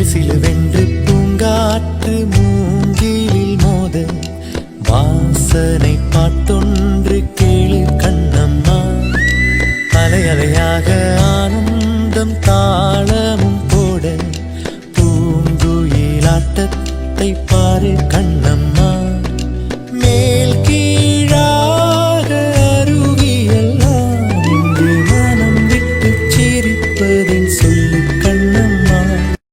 சிலுவென்று பூங்காற்று மூங்கிலில் மோத வாசனை பாட்டொன்று கேளு கண்ணம்மா. அலை அலையாக ஆனந்தம் தாளமும் போட பூங்குயிலாட்டத்தை பாரு கண்ணம்மா.